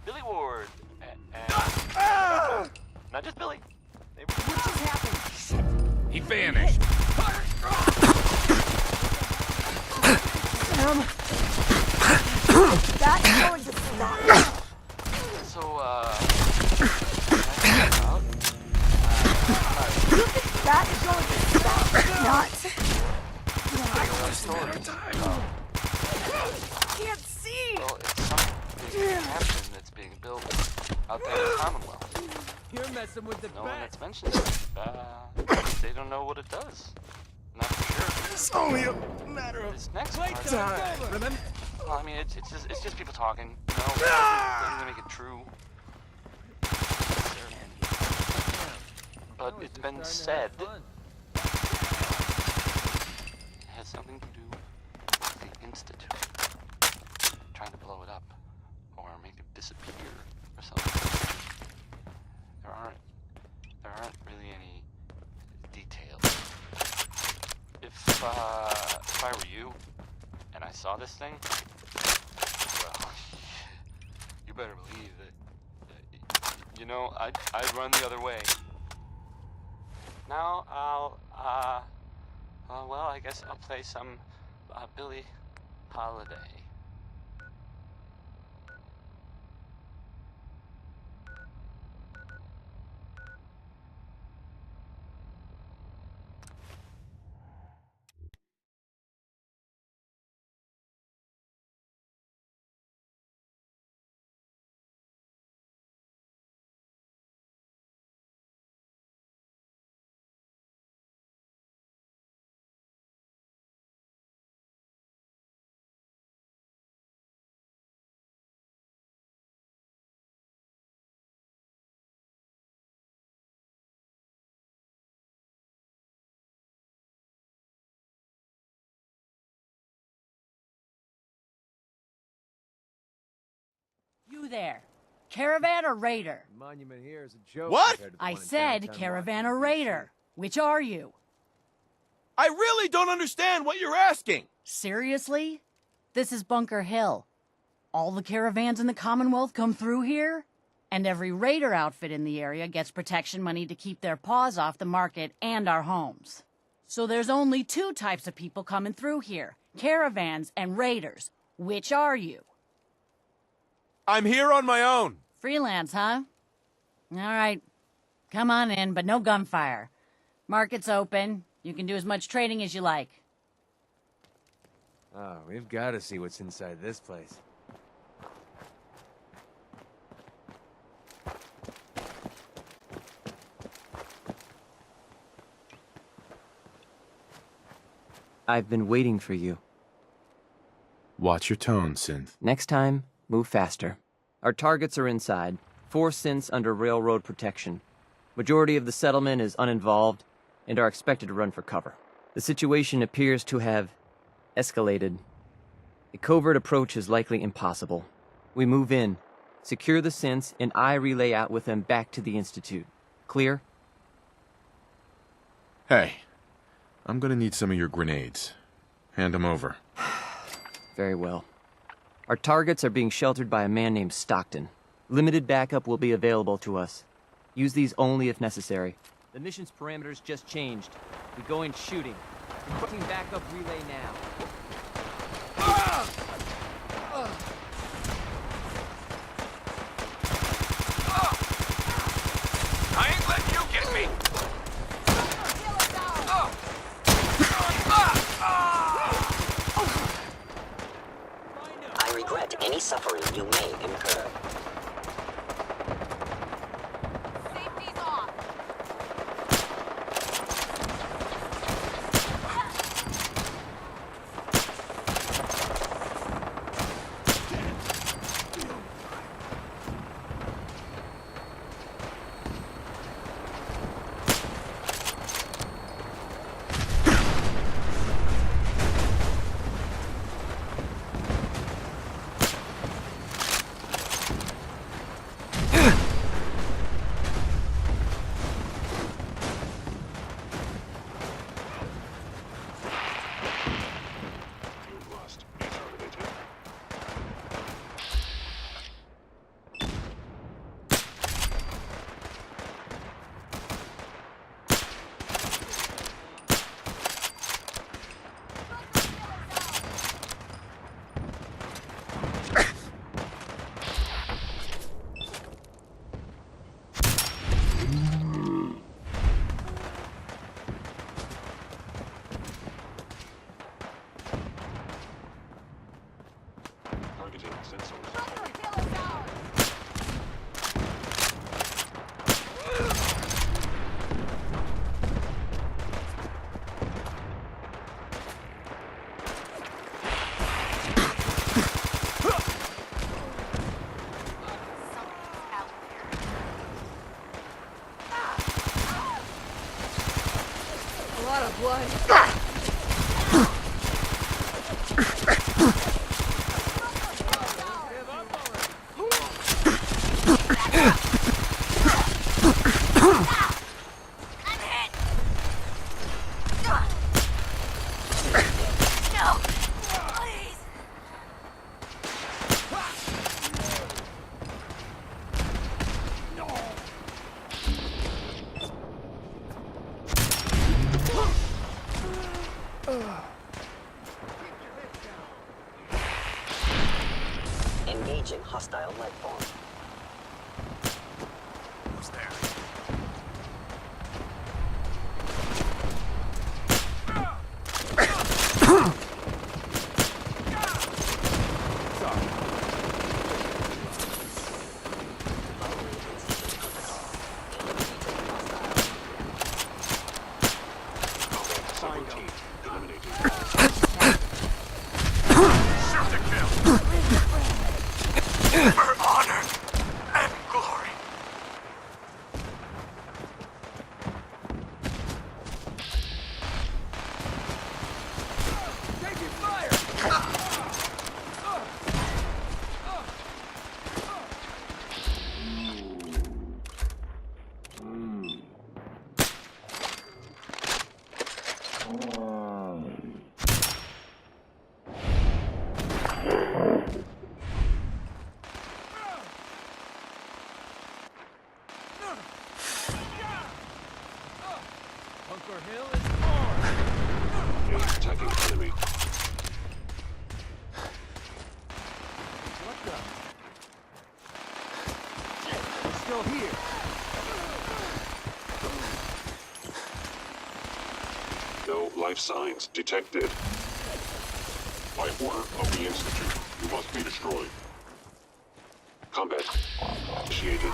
Billy Ward. And not just Billy. What just happened? He vanished. That's going to stop. So, out? That is going to stop. Not. Can't see. Well, it's some big captain that's being built out there in the Commonwealth. You're messing with the No one bat. that's mentioned it. They don't know what it does. Not for sure. It's only a matter of This next Wait, part. time. Remember? Well, I mean, it's just people talking. No, doesn't make it true. But it's been said it has something to do with the Institute trying to blow it up or make it disappear or something. There aren't really any details. If I were you and I saw this thing, well, you better believe that, you know, I'd run the other way. Now well, I guess I'll play some Billie Holiday. You there. Caravan or raider? The monument here is a joke. What? compared to the I one in said downtown caravan or Washington, raider. Which are you? I really don't understand what you're asking. Seriously? This is Bunker Hill. All the caravans in the Commonwealth come through here? And every raider outfit in the area gets protection money to keep their paws off the market and our homes. So there's only two types of people coming through here. Caravans and raiders. Which are you? I'm here on my own. Freelance, huh? All right. Come on in, but no gunfire. Market's open. You can do as much trading as you like. Oh, we've got to see what's inside this place. I've been waiting for you. Watch your tone, Synth. Next time, move faster. Our targets are inside. 4 synths under railroad protection. Majority of the settlement is uninvolved and are expected to run for cover. The situation appears to have escalated. A covert approach is likely impossible. We move in, secure the synths, and I relay out with them back to the Institute. Clear? Hey, I'm gonna need some of your grenades. Hand them over. Very well. Our targets are being sheltered by a man named Stockton. Limited backup will be available to us. Use these only if necessary. The mission's parameters just changed. We go in shooting. Requesting backup relay now. I ain't letting you get me. I regret any suffering you may incur. Safety's off. No! Please! Engaging hostile life form. Who's there? Shoot to kill. For honor and glory. Taking fire. Bunker Hill is on! Attacking enemy. What the? We're still here. No life signs detected. By order of the Institute, you must be destroyed. Combat initiated.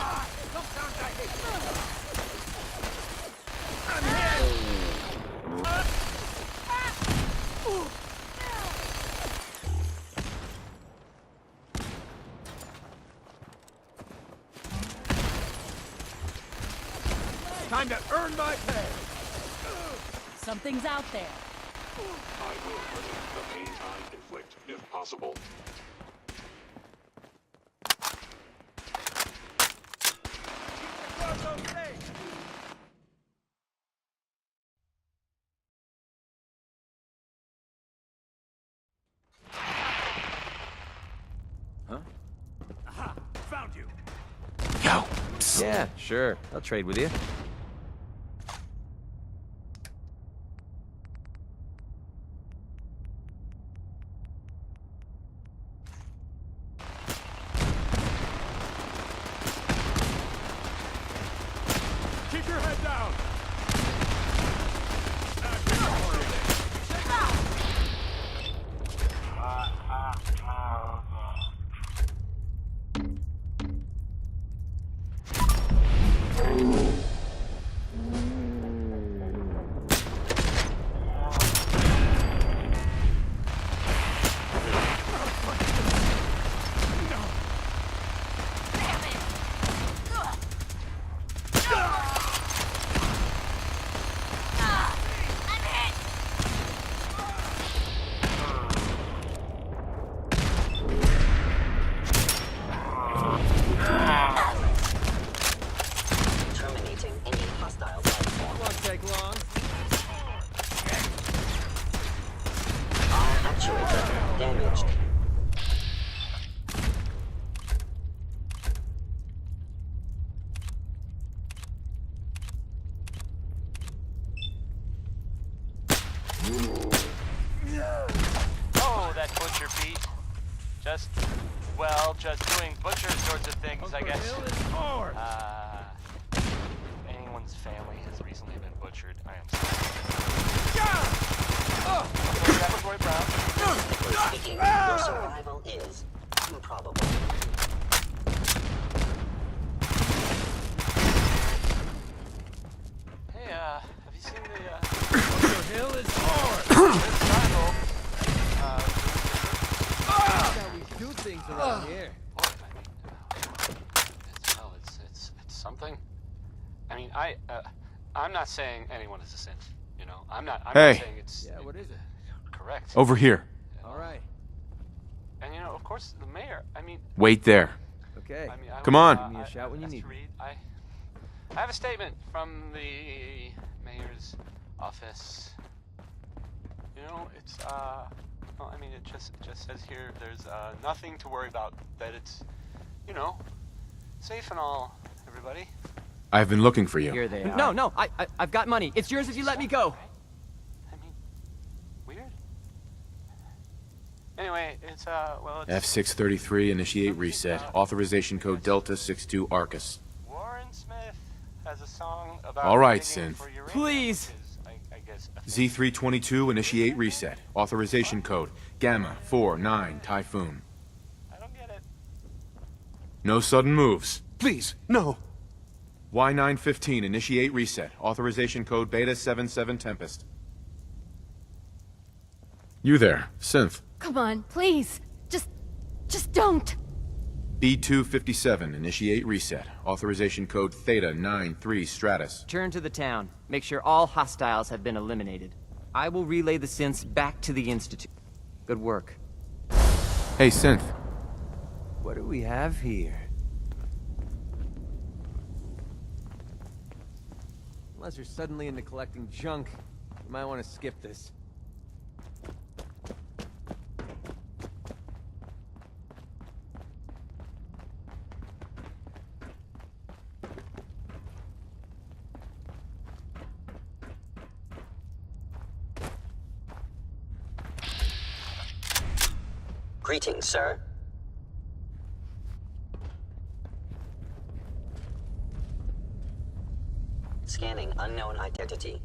Time to earn my pay. Something's out there. I will limit the pain I inflict, if possible. Huh? Aha! Found you. Yeah, sure. I'll trade with you. Keep your head down. Terminating any hostile life form. Won't take long. Actuator damaged. Oh, that butcher Pete. Just doing butcher sorts of things, I Bunker guess. Hill is on! Anyone's family has recently been butchered. I am sorry. Laboratory Brown. Technically speaking, your survival is improbable. Hey, have you seen the, Bunker Hill is on! this triangle? That's how we do things around here. What? I mean, it's something. I mean, I'm not saying anyone is a sin, You know, I'm not Hey. saying it's Yeah, what is it? correct. Over here. All right. And you know, of course, the mayor. I mean, Wait there. Okay. I mean, Come on. Give me a shout when you Mr. need me. Reed, I have a statement from the mayor's office. You know, it's well, I mean, it just says here there's nothing to worry about. That it's, you know, safe and all. Everybody. I've been looking for you. Here they are. No, I've got money. It's yours if you let me go. I mean, weird. Anyway, it's well, it's F633, initiate reset. Authorization code Delta 62 Arcus. Warren Smith has a song about. All right, digging Synth. for uranium, Please. which is, I guess. Z322, initiate reset. Authorization code Gamma 49 Typhoon. I don't get it. No sudden moves. Please, no. Y915, initiate reset. Authorization code Beta 77 Tempest. You there, Synth. Come on, please. Just don't. B257, initiate reset. Authorization code Theta 93 Stratus. Return to the town. Make sure all hostiles have been eliminated. I will relay the synths back to the Institute. Good work. Hey, Synth. What do we have here? Unless you're suddenly into collecting junk, you might want to skip this. Greetings, sir. Scanning unknown identity.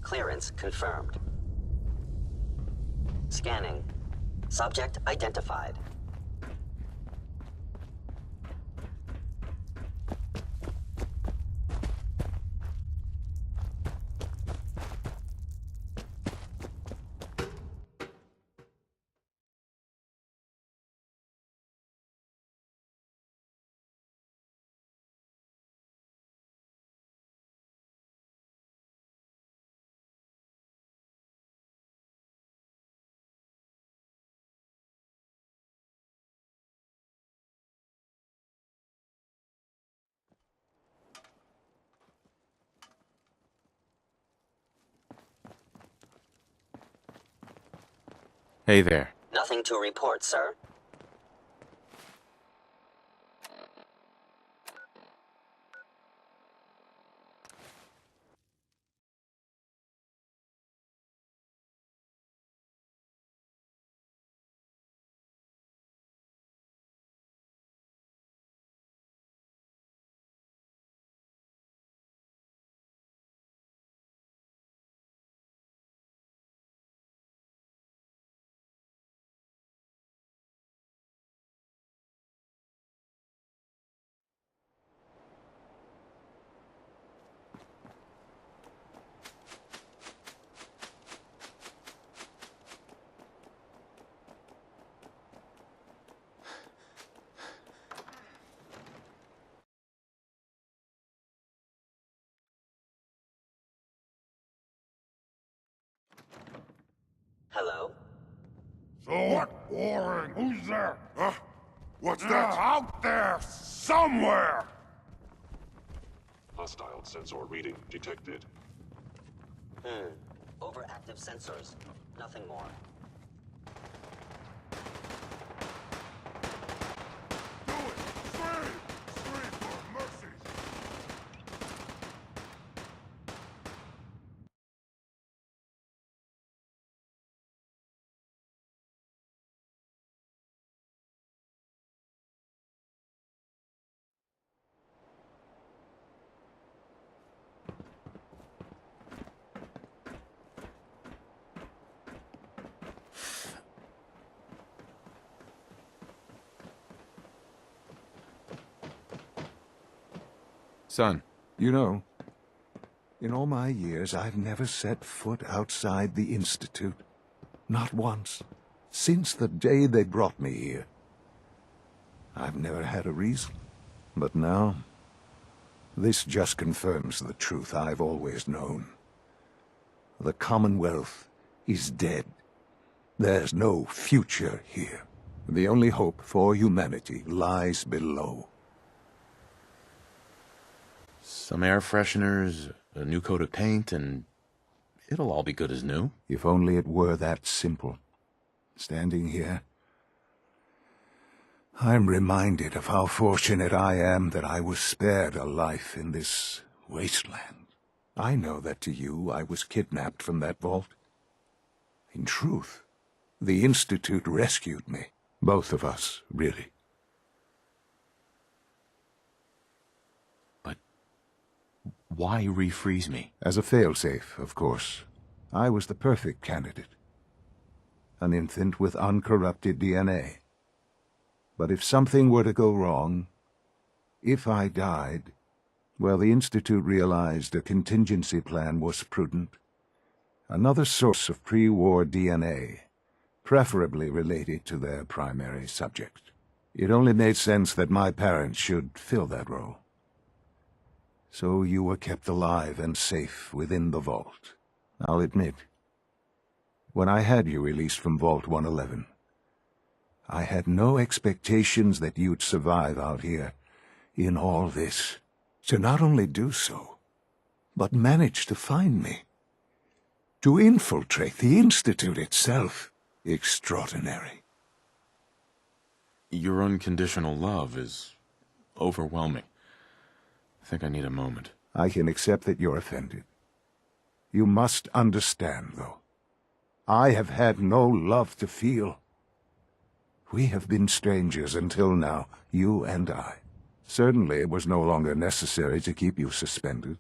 Clearance confirmed. Scanning. Subject identified. Hey there. Nothing to report, sir. Hello? So what, Warren? Who's there? Huh? What's that? Out there, somewhere! Hostile sensor reading detected. Overactive sensors. Nothing more. Do it! Scream! Scream for mercy! Son. You know, in all my years, I've never set foot outside the Institute. Not once. Since the day they brought me here. I've never had a reason. But now, this just confirms the truth I've always known. The Commonwealth is dead. There's no future here. The only hope for humanity lies below. Some air fresheners, a new coat of paint, and it'll all be good as new. If only it were that simple. Standing here, I'm reminded of how fortunate I am that I was spared a life in this wasteland. I know that to you I was kidnapped from that vault. In truth, the Institute rescued me. Both of us, really. But why refreeze me? As a failsafe, of course. I was the perfect candidate. An infant with uncorrupted DNA. But if something were to go wrong, if I died, well, the Institute realized a contingency plan was prudent. Another source of pre-war DNA, preferably related to their primary subject. It only made sense that my parents should fill that role. So you were kept alive and safe within the vault. I'll admit, when I had you released from Vault 111, I had no expectations that you'd survive out here in all this. To not only do so, but manage to find me. To infiltrate the Institute itself. Extraordinary. Your unconditional love is overwhelming. I think I need a moment. I can accept that you're offended. You must understand, though. I have had no love to feel. We have been strangers until now, you and I. Certainly it was no longer necessary to keep you suspended.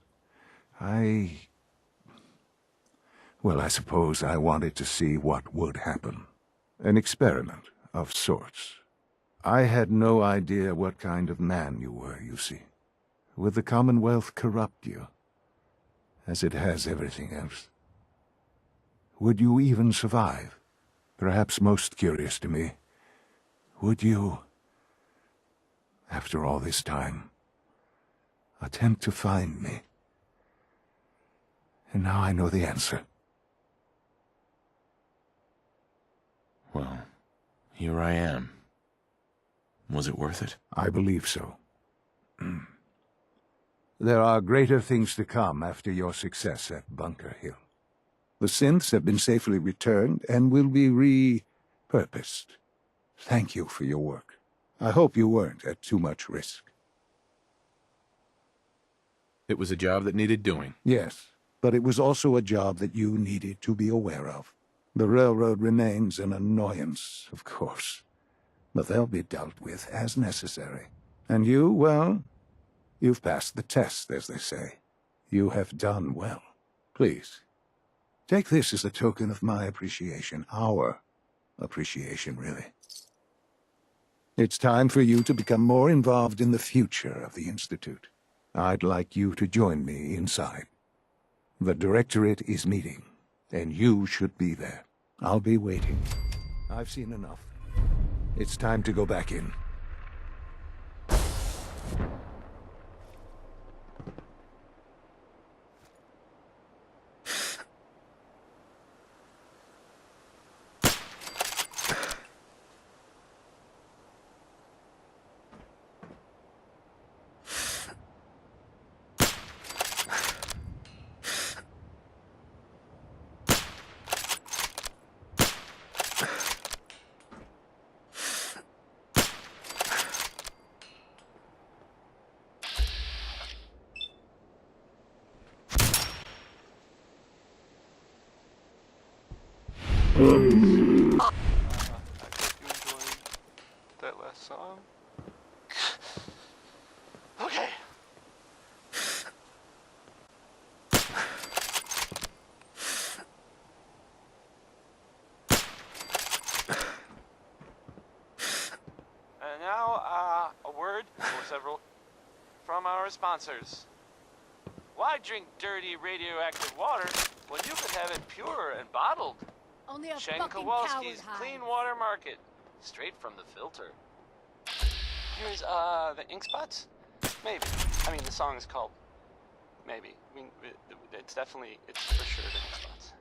Well, I suppose I wanted to see what would happen. An experiment of sorts. I had no idea what kind of man you were, you see. Would the Commonwealth corrupt you, as it has everything else? Would you even survive? Perhaps most curious to me, would you, after all this time, attempt to find me? And now I know the answer. Well, here I am. Was it worth it? I believe so. There are greater things to come after your success at Bunker Hill. The synths have been safely returned and will be repurposed. Thank you for your work. I hope you weren't at too much risk. It was a job that needed doing. Yes, but it was also a job that you needed to be aware of. The railroad remains an annoyance, of course, but they'll be dealt with as necessary. And you, well, you've passed the test, as they say. You have done well. Please, take this as a token of my appreciation, our appreciation, really. It's time for you to become more involved in the future of the Institute. I'd like you to join me inside. The Directorate is meeting, and you should be there. I'll be waiting. I've seen enough. It's time to go back in. I hope you enjoyed that last song. Okay. And now, a word or several from our sponsors. Why drink dirty radioactive water when you could have it pure and bottled? Only a Shane fucking Kowalski's coward Clean hides. Water Market, straight from the filter. Here's the ink spots. Maybe. I mean, the song is called Maybe. I mean, it's for sure the ink spots.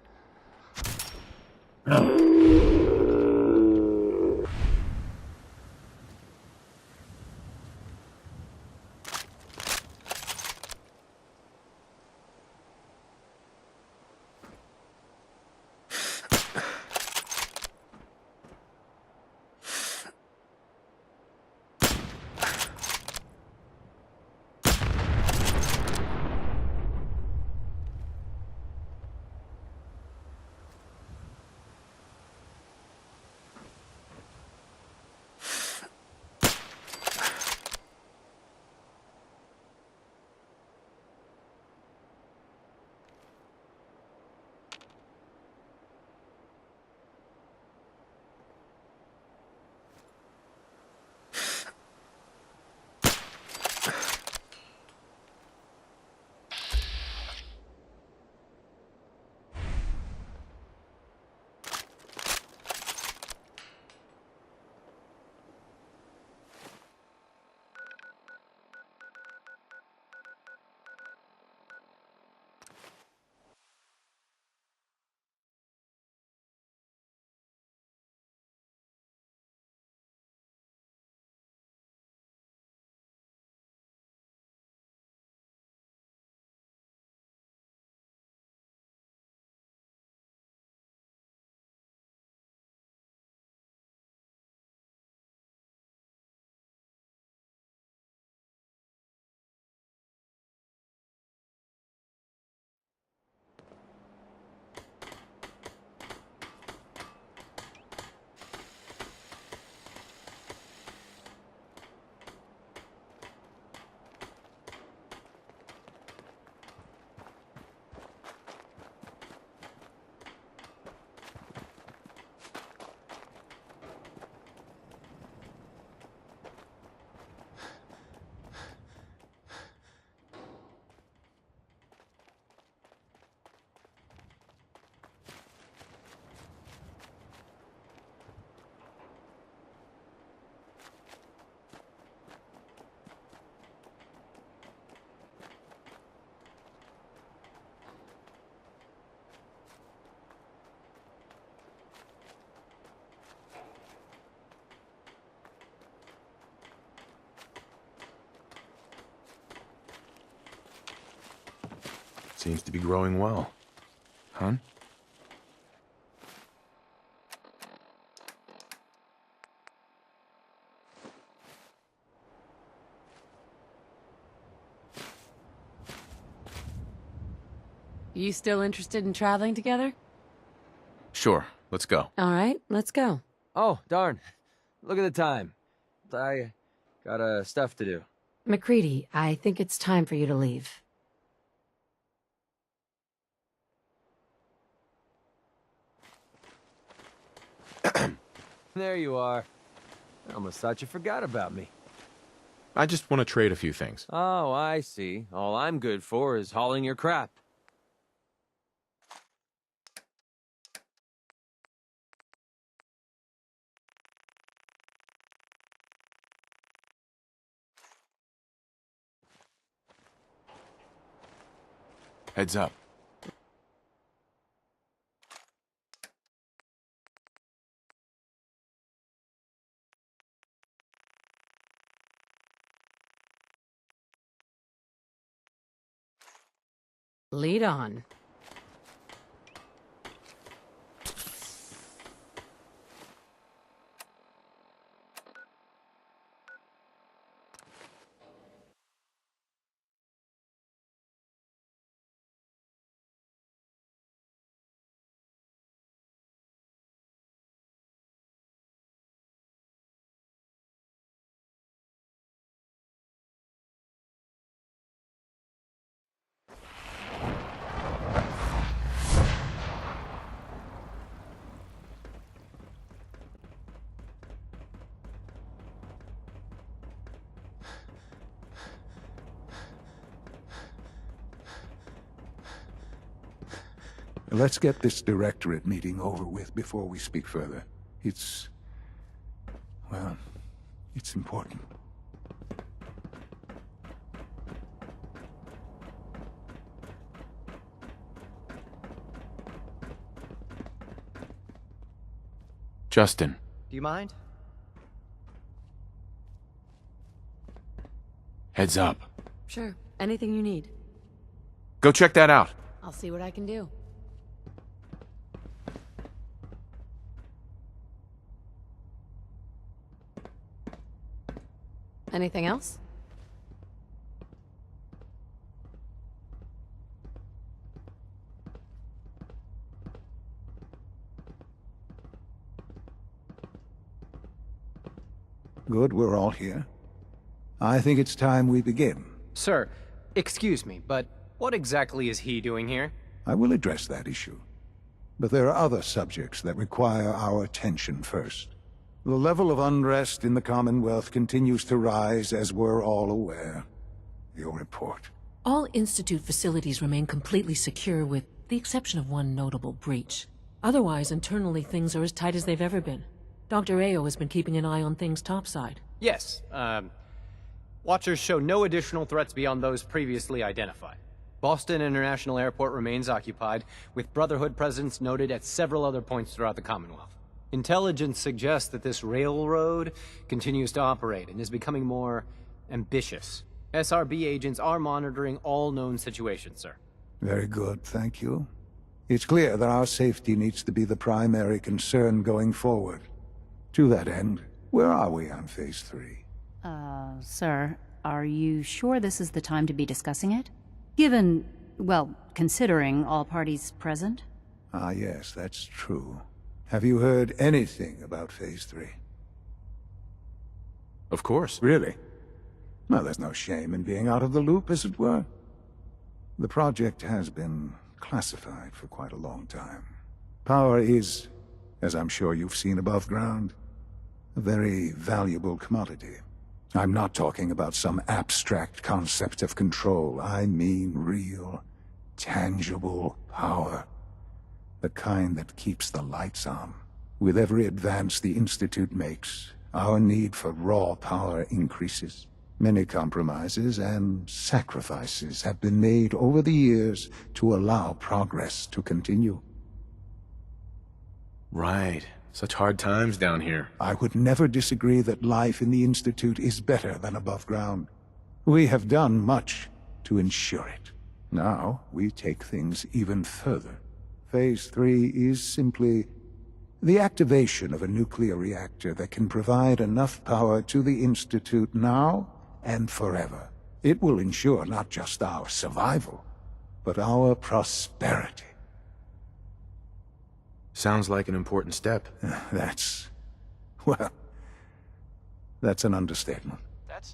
Seems to be growing well. Hun? You still interested in traveling together? Sure, let's go. All right, let's go. Oh, darn. Look at the time. I got stuff to do. MacReady, I think it's time for you to leave. There you are. I almost thought you forgot about me. I just want to trade a few things. Oh, I see. All I'm good for is hauling your crap. Heads up. Lead on. Let's get this directorate meeting over with before we speak further. It's... well, it's important. Justin. Do you mind? Heads up. Sure. Anything you need. Go check that out. I'll see what I can do. Anything else? Good, we're all here. I think it's time we begin. Sir, excuse me, but what exactly is he doing here? I will address that issue. But there are other subjects that require our attention first. The level of unrest in the Commonwealth continues to rise, as we're all aware. Your report. All Institute facilities remain completely secure with the exception of one notable breach. Otherwise, internally things are as tight as they've ever been. Dr. Ayo has been keeping an eye on things topside. Yes, Watchers show no additional threats beyond those previously identified. Boston International Airport remains occupied, with Brotherhood presence noted at several other points throughout the Commonwealth. Intelligence suggests that this railroad continues to operate and is becoming more ambitious. SRB agents are monitoring all known situations, sir. Very good, thank you. It's clear that our safety needs to be the primary concern going forward. To that end, where are we on Phase 3? Sir, are you sure this is the time to be discussing it? Given, well, considering all parties present? Ah, yes, that's true. Have you heard anything about Phase 3? Of course. Really? Well, there's no shame in being out of the loop, as it were. The project has been classified for quite a long time. Power is, as I'm sure you've seen above ground, a very valuable commodity. I'm not talking about some abstract concept of control. I mean real, tangible power. The kind that keeps the lights on. With every advance the Institute makes, our need for raw power increases. Many compromises and sacrifices have been made over the years to allow progress to continue. Right. Such hard times down here. I would never disagree that life in the Institute is better than above ground. We have done much to ensure it. Now, we take things even further. Phase 3 is simply the activation of a nuclear reactor that can provide enough power to the Institute now and forever. It will ensure not just our survival, but our prosperity. Sounds like an important step. That's an understatement.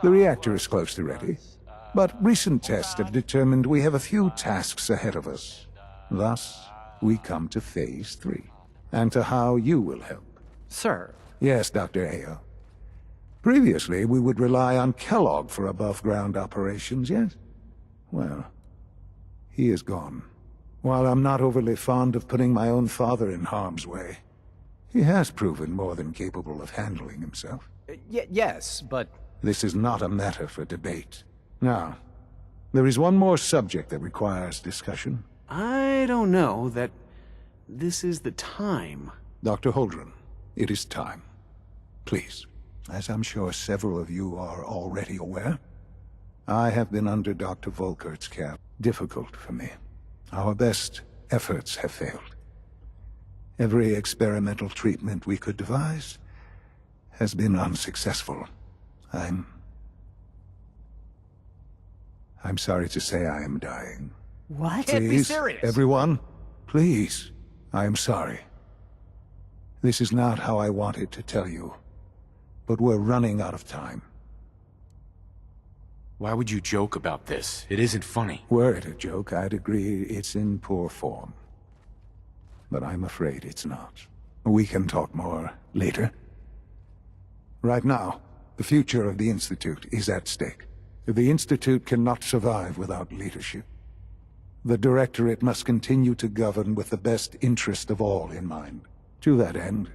The reactor is close to ready, but recent tests have determined we have a few tasks ahead of us. Thus, we come to Phase 3, and to how you will help. Sir. Yes, Dr. Ayo. Previously, we would rely on Kellogg for above-ground operations, yes? Well, he is gone. While I'm not overly fond of putting my own father in harm's way, he has proven more than capable of handling himself. Yes, but... This is not a matter for debate. Now, there is one more subject that requires discussion. I don't know that this is the time. Dr. Holdren, it is time. Please, as I'm sure several of you are already aware, I have been under Dr. Volkert's care. Difficult for me. Our best efforts have failed. Every experimental treatment we could devise has been unsuccessful. I'm sorry to say I am dying. What? Can't be Please, serious. everyone, please. I am sorry. This is not how I wanted to tell you, but we're running out of time. Why would you joke about this? It isn't funny. Were it a joke, I'd agree it's in poor form. But I'm afraid it's not. We can talk more later. Right now, the future of the Institute is at stake. The Institute cannot survive without leadership. The Directorate must continue to govern with the best interest of all in mind. To that end,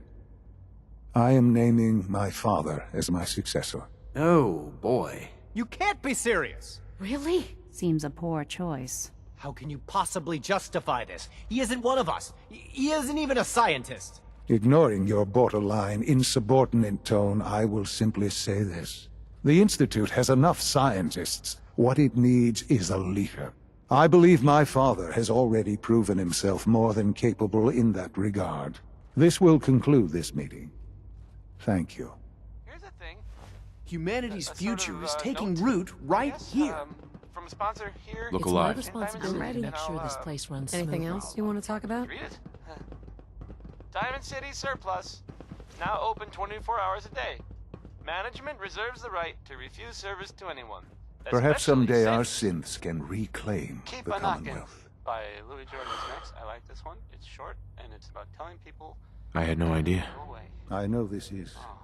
I am naming my father as my successor. Oh, boy. You can't be serious! Really? Seems a poor choice. How can you possibly justify this? He isn't one of us. He isn't even a scientist. Ignoring your borderline insubordinate tone, I will simply say this. The Institute has enough scientists. What it needs is a leader. I believe my father has already proven himself more than capable in that regard. This will conclude this meeting. Thank you. Here's the thing. Humanity's future sort of, is taking note, root right yes, here. From a sponsor here. Look It's alive. my responsibility to make sure this place runs Anything smoothly. else you want to talk about? Read it. Diamond City Surplus. Now open 24 hours a day. Management reserves the right to refuse service to anyone. Perhaps especially someday our citizens. synths can reclaim Keep the a knockin' Commonwealth. by Louis Jordan's next. I like this one. It's short and it's about telling people I had no idea. go away. I know this is... Oh,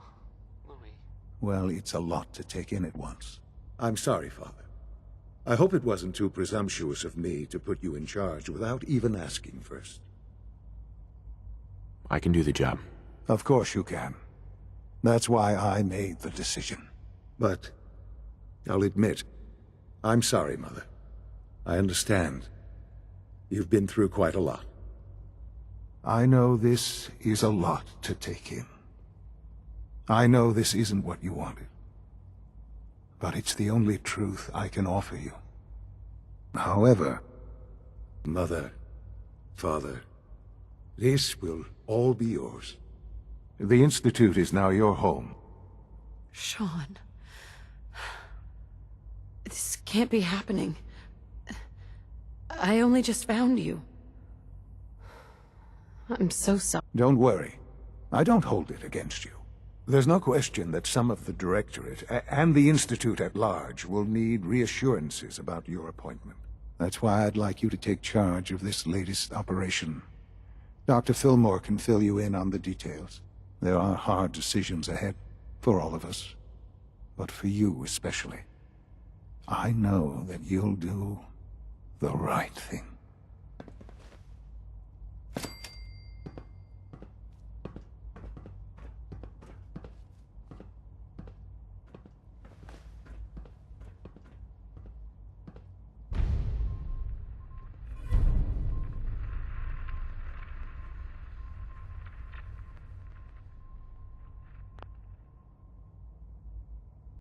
Louis. Well, it's a lot to take in at once. I'm sorry, Father. I hope it wasn't too presumptuous of me to put you in charge without even asking first. I can do the job. Of course you can. That's why I made the decision. But I'll admit, I'm sorry, Mother. I understand. You've been through quite a lot. I know this is a lot to take in. I know this isn't what you wanted. But it's the only truth I can offer you. However... Mother, Father, this will all be yours. The Institute is now your home. Sean. This can't be happening. I only just found you. I'm so sorry. Don't worry. I don't hold it against you. There's no question that some of the Directorate and the Institute at large will need reassurances about your appointment. That's why I'd like you to take charge of this latest operation. Dr. Fillmore can fill you in on the details. There are hard decisions ahead, for all of us. But for you especially. I know that you'll do the right thing.